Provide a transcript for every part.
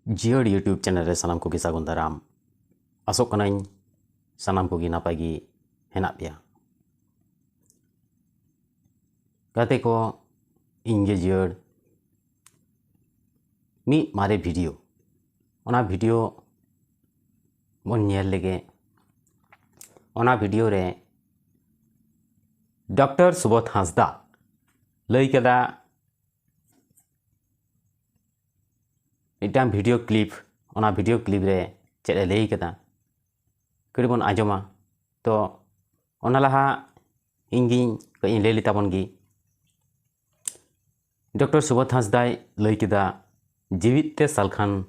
जियर YouTube channel रे सानाम को सागुन दाराम आसोग कनाई सानाम को नापाय गी हेना पेया गाते को इंगे जियर मी मारे वीडियो ओना वीडियो बन नेल लेगे ओना वीडियो रे डॉक्टर सुबोध हांसदा लई कदा मिट्टां वीडियो क्लिप रे चेद लई कदा कड़ी बन आजमा तो ओना लहा इंगी कई लई ताबन गी डॉक्टर सुबोध हांसदा लई कदा जीवित ते सालखान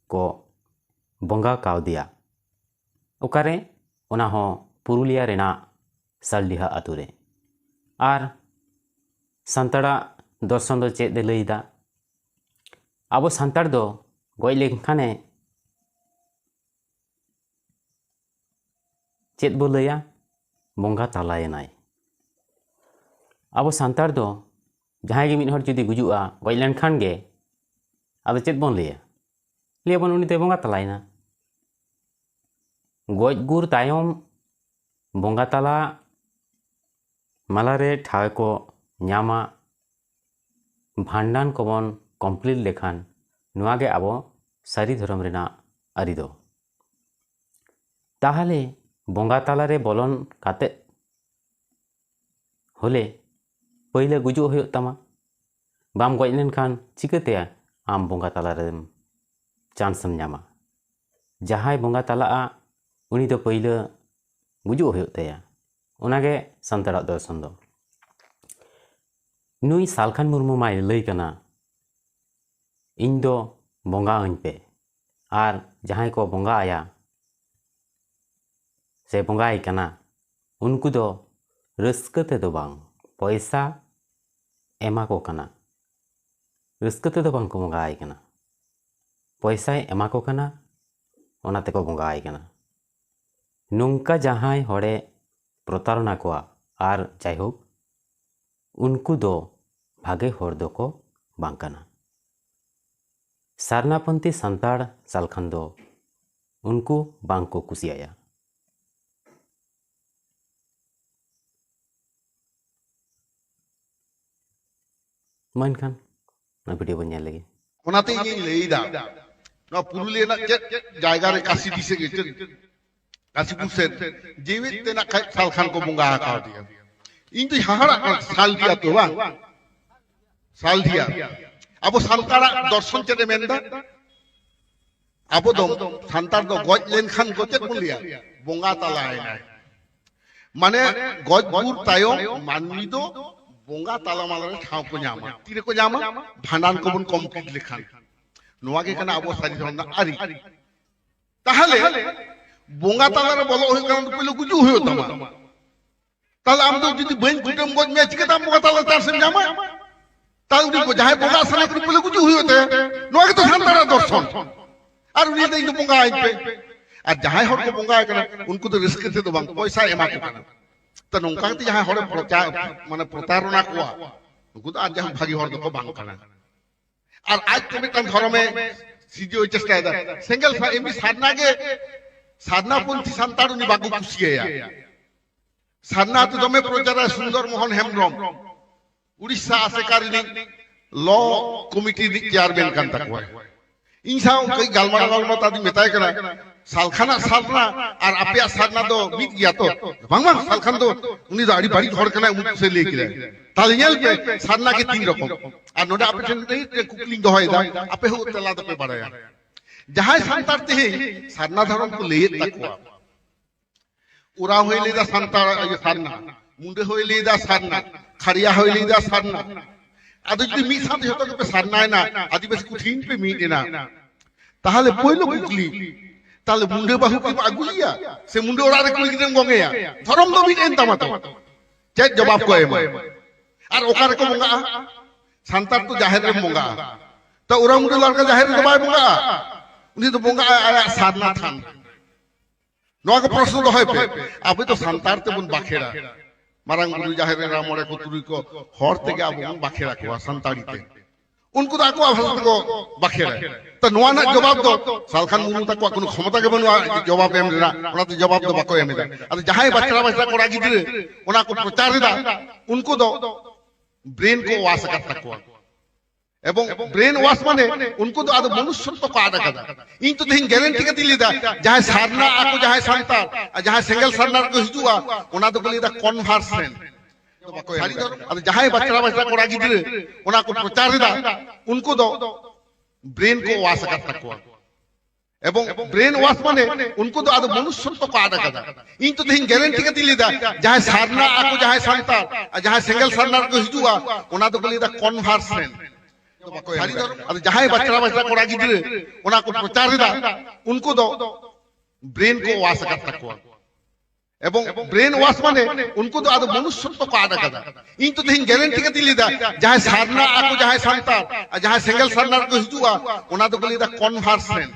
को बंगा कावदिया ओकारे ओना हो पुरुलिया रेना सालडिहा आतुरे आर सांताड़ा दर्शन दो चेद लईदा आबो सांताड़ दो गoj लेनखाने चेद बो लया बंगा तालायनाय आबो सांताड़ दो जहां गे मिद हर जुदी गुजुआ गoj लेनखान गे आदो चेद बन लिया बन उनी ते बंगा तालायना गoj गुर तायम बंगा ताला मालारे ठावे को न्यामा भांडान को बन कमप्लीट लेखान नुआगे आबो सारी धर्म रेना आरी दो ताहले बंगा तालारे बोलन काते होले पहिले गुजु होयो तमा बाम गoj लेनखान चिकते आम बंगा तालारे चांसम न्यामा जहाय बंगा तालाआ उनी दो पहिले गुजु होयो तया ओनागे सांताड़ा दर्शन दो नुई सालखान मुर्मू माय लई कना इन दो बंगा आñ पे आर जहां को बंगा आया से बंगाय कना उनको दो रस्कते दो बांग पैसा एमा को कना रस्कते दो बांग को बंगाय कना पैसा एमा को कना ओनाते को बंगाय कना नोंका जहां हड़े प्रतारणा को आर जायहोक उनको दो भागे हर दो को बांग कना सारनापंथी सांताड़ सालखान दो उनको बांग को कुसियाया मान खान ना वीडियो बन नेल लगे ओनाते ᱤᱧ ᱞᱟᱹᱭᱫᱟ ᱱᱚᱣᱟ ᱯᱩᱨᱩᱞᱤᱭᱟᱹ ᱨᱮᱱᱟᱜ ᱪᱮᱫ ᱡᱟᱭᱜᱟ ᱨᱮ ᱠᱟᱥᱤᱰᱤ ᱥᱮ ᱠᱟᱥᱤᱯᱩᱨ ᱥᱮᱫ ᱡᱤᱣᱤᱛ ᱛᱮᱱᱟᱜ ᱠᱷᱟᱡ ᱥᱟᱞᱠᱷᱟᱱ ᱠᱚ ᱵᱚᱸᱜᱟ ᱟᱠᱟᱫᱮᱭᱟ ᱤᱧ ᱫᱚ ᱦᱟᱦᱟᱲᱟᱜ ᱥᱟᱞᱰᱤᱭᱟ ᱛᱚ ᱵᱟᱝ ᱥᱟᱞᱰᱤᱭᱟ ᱟᱵᱚ ᱥᱟᱱᱛᱟᱲᱟᱜ ᱫᱚᱨশন ᱪᱮᱫ ᱮ ᱢᱮᱱᱫᱟ ᱟᱵᱚ ᱫᱚ ᱥᱟᱱᱛᱟᱲ ᱫᱚ ᱜᱚᱡ ᱞᱮᱱᱠᱷᱟᱱ ᱠᱚ ᱪᱮᱫ ᱵᱚᱱ ᱞᱟᱹᱭᱟ ᱵᱚᱸᱜᱟ ᱛᱟᱞᱟᱭᱮᱱᱟᱭ ᱢᱟᱱᱮ ᱜᱚᱡ ᱜᱩᱨ ᱛᱟᱭᱚᱢ ᱢᱟᱹᱱᱢᱤ ᱫᱚ बंगा तालामाला रे ठाव को ᱧᱟᱢᱟ तीरे को ᱧᱟᱢᱟ भांडान को बन कमप्लीट लेखान नोवा के कना आबो सारी धरना आरी ताहले बंगा ताला रे बोलो होय कान पहिले गुजु होयो तमा ताले आम तो जदी बन कुटम गज में चिके ताम बंगा ताला तार से ᱧामा ताल उदी को जहां बंगा सना के पहिले गुजु होयो ते नोवा के तो सांताड़ा दर्शन आर उनी दे इन बंगा आइ पे आ जहां हर को बंगा कना उनको तो रिस्क से तो बांग पैसा एमा को कना तो नौका जहां हर माने प्रतारणा को उनको तो आज जहां भागी हर को बांग कना और आज तो मिटन धर्म में सीजो चेष्टा दा सिंगल एमबी साधना के साधना पंथी सांताड़ उनी बागु कुसिया साधना तो दमे प्रचार सुंदर मोहन हेम्ब्रम उड़ीसा आसेकारिनी लॉ कमिटी चेयरमैन कान तकवा इन साव कई गालमारा तादी मेताय कना सालखाना साधना और आपे साधना दो मिट गया तो बांग बांग सालखान दो उनी दो आड़ी बाड़ी हर कना उन से लेके ताले नेल पे साधना के तीन रकम और नोडा आपे ठन नहीं कुकलिंग दो होयदा आपे हो तला दो पे बाड़ाया जहां सांताड़ ते साधना धर्म को ले तकवा उरा होय लेदा सांताड़ साधना मुंडे होय लेदा साधना खरिया होय लेदा साधना आदि जदि मी साथ जतो पे साधना ना आदिवासी कुठिन पे मीना ताहले पयलो कुकली ताले मुंडे बाहु को आगुलिया से मुंडे ओरा रे कुली गिदम गंगेया धरम दो बिन एंता मत चेक जवाब को एम और ओकारे को बंगा सांताड़ तो जाहिर रे बंगा तो ओरा मुंडे लड़का जाहिर रे बाय बंगा उनी तो बंगा आया साधना थान नोआ को प्रश्न दो है पे अबे तो सांताड़ ते बन बाखेड़ा मारांग गुरु जाहिर रे रामोरे को तुरी को हर ते के अब बाखेड़ा को सांताड़ी ते उनको तो आको भाषा को बाखेरा तो नोआ ना जवाब दो सालखान मुनु तक कोनो क्षमता के बनुआ जवाब एम देना ओना तो जवाब दो बाको एम दा अरे जहां बच्चा कोड़ा गिदरे ओना को प्रचार दा उनको दो ब्रेन को वास करता को এবং ব্রেন ওয়াশ মানে উनको তো আদৌ মনুষ্যত্ব কো আদা কাদা ইন তো দেন গ্যারান্টি কে দিলি দা যাহাই সারনা আকো যাহাই সান্তার আর যাহাই সিঙ্গেল সারনার কো হিজুয়া ওনা তো বলি দা কনভার্সন আর যাহাই বাচ্চা কোড়া গিদরে ওনা কো প্রচার দা উनको দো ব্রেন কো ওয়াশ করতা কো এবং ব্রেন ওয়াশ মানে উनको তো আদৌ মনুষ্যত্ব কো আদা কাদা ইন তো দেন গ্যারান্টি কে দিলি দা যাহাই সারনা আকো যাহাই সান্তার আর যাহাই সিঙ্গেল সারনার কো হিজুয়া ওনা তো বলি দা কনভার্সন আর যাহাই বাচ্চা কোড়া গিদরে ওনা কো প্রচার দা উनको দো ব্রেন কো ওয়াশ করতা কো এবং ব্রেন ওয়াশ মানে উनको তো আদৌ মনুষ্যত্ব কো আদা কাদা ইন তো দেন গ্যারান্টি কে দিলি দা যাহাই সারনা আকো যাহাই সান্তার আর যাহাই সিঙ্গেল সারনার কো হিজুয়া ওনা তো বলি দা কনভার্সন